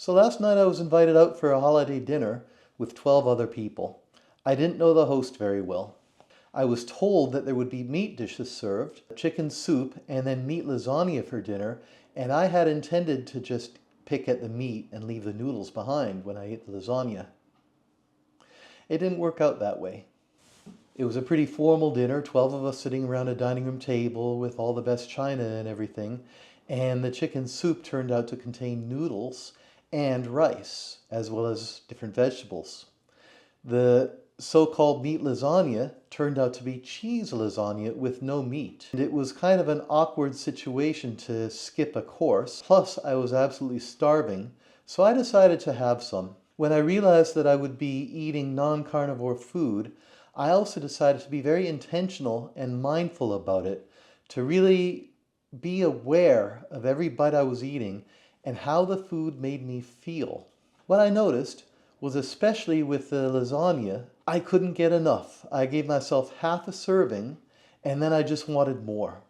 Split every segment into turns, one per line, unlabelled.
So last night I was invited out for a holiday dinner with 12 other people. I didn't know the host very well. I was told that there would be meat dishes served, chicken soup, and then meat lasagna for dinner, and I had intended to just pick at the meat and leave the noodles behind when I ate the lasagna. It didn't work out that way. It was a pretty formal dinner, 12 of us sitting around a dining room table with all the best china and everything, and the chicken soup turned out to contain noodles and rice, as well as different vegetables. The so-called meat lasagna turned out to be cheese lasagna with no meat. And it was kind of an awkward situation to skip a course. Plus, I was absolutely starving, so I decided to have some. When I realized that I would be eating non-carnivore food, I also decided to be very intentional and mindful about it, to really be aware of every bite I was eating and how the food made me feel. What I noticed was, especially with the lasagna, I couldn't get enough. I gave myself half a serving and then I just wanted more.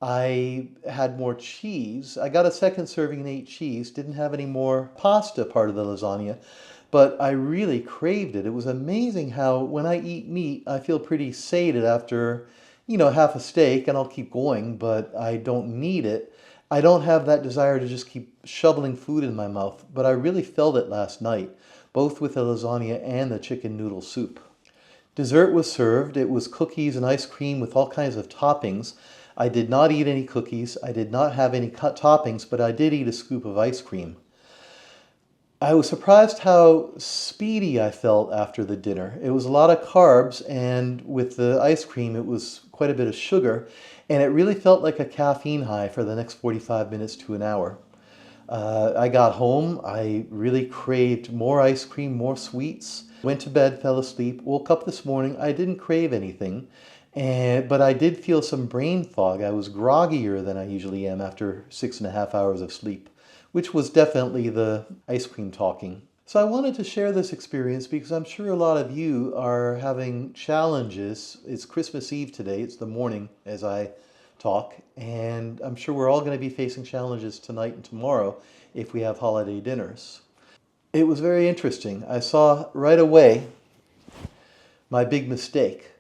I had more cheese. I got a second serving and ate cheese, didn't have any more pasta part of the lasagna, but I really craved it. It was amazing how when I eat meat, I feel pretty sated after, half a steak, and I'll keep going, but I don't need it. I don't have that desire to just keep shoveling food in my mouth, but I really felt it last night, both with the lasagna and the chicken noodle soup. Dessert was served. It was cookies and ice cream with all kinds of toppings. I did not eat any cookies. I did not have any cut toppings, but I did eat a scoop of ice cream. I was surprised how speedy I felt after the dinner. It was a lot of carbs, and with the ice cream, it was quite a bit of sugar, and it really felt like a caffeine high for the next 45 minutes to an hour. I got home, I really craved more ice cream, more sweets, went to bed, fell asleep, woke up this morning, I didn't crave anything, but I did feel some brain fog. I was groggier than I usually am after 6.5 hours of sleep, which was definitely the ice cream talking. So I wanted to share this experience because I'm sure a lot of you are having challenges. It's Christmas Eve today, it's the morning as I talk, and I'm sure we're all going to be facing challenges tonight and tomorrow if we have holiday dinners. It was very interesting. I saw right away my big mistake.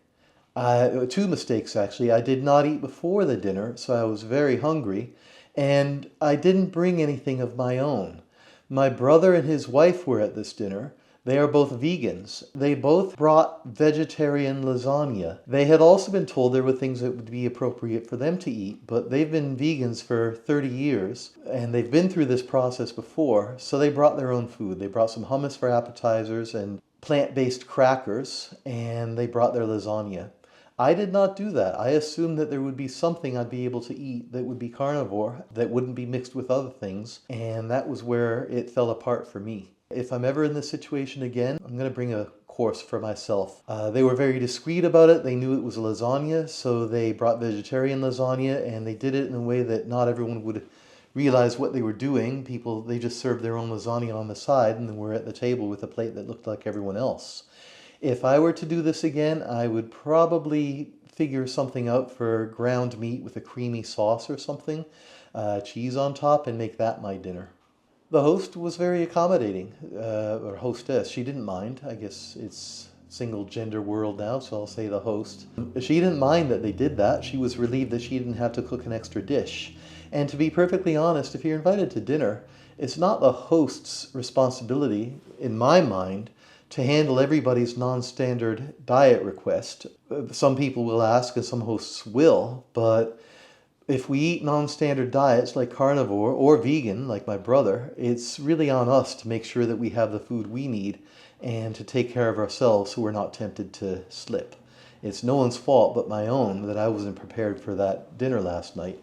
Two mistakes actually. I did not eat before the dinner, so I was very hungry, and I didn't bring anything of my own. My brother and his wife were at this dinner. They are both vegans. They both brought vegetarian lasagna. They had also been told there were things that would be appropriate for them to eat, but they've been vegans for 30 years, and they've been through this process before, so they brought their own food. They brought some hummus for appetizers and plant-based crackers, and they brought their lasagna. I did not do that. I assumed that there would be something I'd be able to eat that would be carnivore, that wouldn't be mixed with other things, and that was where it fell apart for me. If I'm ever in this situation again, I'm going to bring a course for myself. They were very discreet about it. They knew it was a lasagna, so they brought vegetarian lasagna, and they did it in a way that not everyone would realize what they were doing. They just served their own lasagna on the side, and then were at the table with a plate that looked like everyone else. If I were to do this again, I would probably figure something out for ground meat with a creamy sauce or something, cheese on top, and make that my dinner. The host was very accommodating, or hostess. She didn't mind. I guess it's single gender world now, so I'll say the host. She didn't mind that they did that. She was relieved that she didn't have to cook an extra dish. And to be perfectly honest, if you're invited to dinner, it's not the host's responsibility, in my mind, to handle everybody's non-standard diet request. Some people will ask, and some hosts will, but if we eat non-standard diets like carnivore or vegan, like my brother, it's really on us to make sure that we have the food we need and to take care of ourselves so we're not tempted to slip. It's no one's fault but my own that I wasn't prepared for that dinner last night.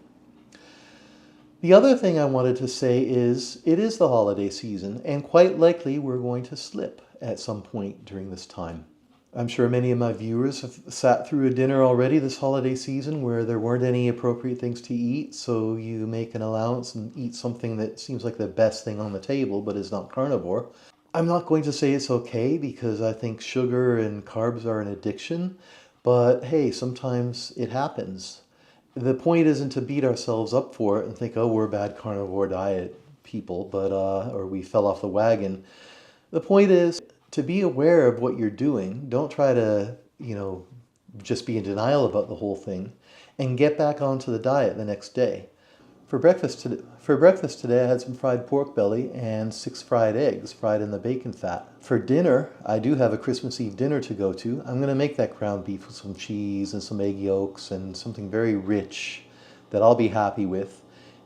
The other thing I wanted to say is, it is the holiday season, and quite likely we're going to slip at some point during this time. I'm sure many of my viewers have sat through a dinner already this holiday season where there weren't any appropriate things to eat, so you make an allowance and eat something that seems like the best thing on the table but is not carnivore. I'm not going to say it's okay because I think sugar and carbs are an addiction, but hey, sometimes it happens. The point isn't to beat ourselves up for it and think, oh, we're a bad carnivore diet. people, but or we fell off the wagon. The point is to be aware of what you're doing. Don't try to, just be in denial about the whole thing, and get back onto the diet the next day. For breakfast today, I had some fried pork belly and 6 fried eggs fried in the bacon fat. For dinner, I do have a Christmas Eve dinner to go to. I'm going to make that ground beef with some cheese and some egg yolks and something very rich that I'll be happy with,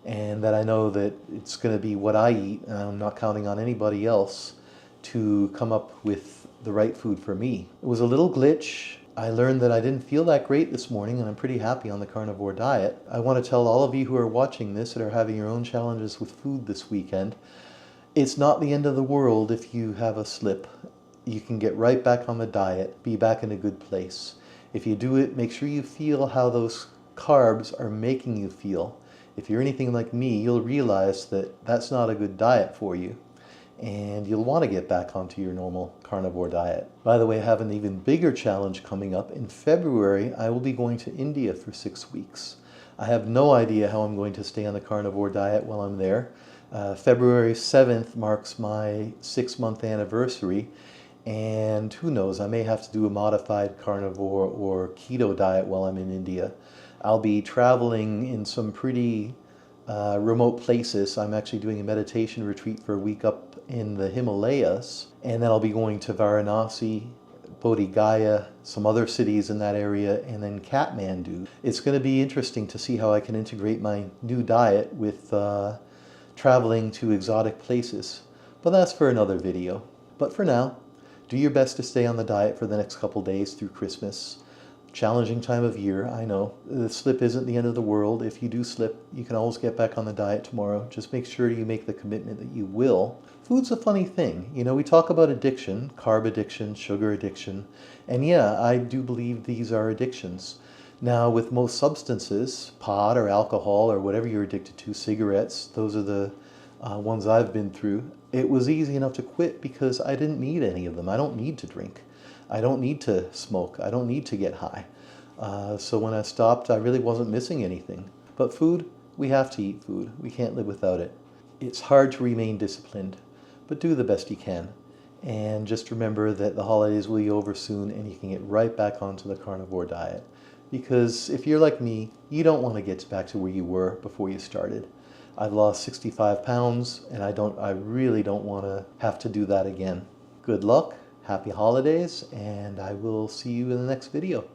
and that I know that it's going to be what I eat, and I'm not counting on anybody else to come up with the right food for me. It was a little glitch. I learned that I didn't feel that great this morning, and I'm pretty happy on the carnivore diet. I want to tell all of you who are watching this that are having your own challenges with food this weekend, it's not the end of the world if you have a slip. You can get right back on the diet, be back in a good place. If you do it, make sure you feel how those carbs are making you feel. If you're anything like me, you'll realize that that's not a good diet for you, and you'll want to get back onto your normal carnivore diet. By the way, I have an even bigger challenge coming up. In February, I will be going to India for 6 weeks. I have no idea how I'm going to stay on the carnivore diet while I'm there. February 7th marks my 6-month anniversary, and who knows, I may have to do a modified carnivore or keto diet while I'm in India. I'll be traveling in some pretty remote places. I'm actually doing a meditation retreat for a week up in the Himalayas, and then I'll be going to Varanasi, Bodh Gaya, some other cities in that area, and then Kathmandu. It's going to be interesting to see how I can integrate my new diet with traveling to exotic places, but that's for another video. But for now, do your best to stay on the diet for the next couple days through Christmas. Challenging time of year, I know. The slip isn't the end of the world. If you do slip, you can always get back on the diet tomorrow. Just make sure you make the commitment that you will. Food's a funny thing. We talk about addiction, carb addiction, sugar addiction, and yeah, I do believe these are addictions. Now, with most substances, pot or alcohol or whatever you're addicted to, cigarettes, those are the ones I've been through, it was easy enough to quit because I didn't need any of them. I don't need to drink. I don't need to smoke. I don't need to get high. So when I stopped, I really wasn't missing anything. But food, we have to eat food. We can't live without it. It's hard to remain disciplined, but do the best you can. And just remember that the holidays will be over soon and you can get right back onto the carnivore diet. Because if you're like me, you don't want to get back to where you were before you started. I've lost 65 pounds and I really don't want to have to do that again. Good luck. Happy holidays, and I will see you in the next video.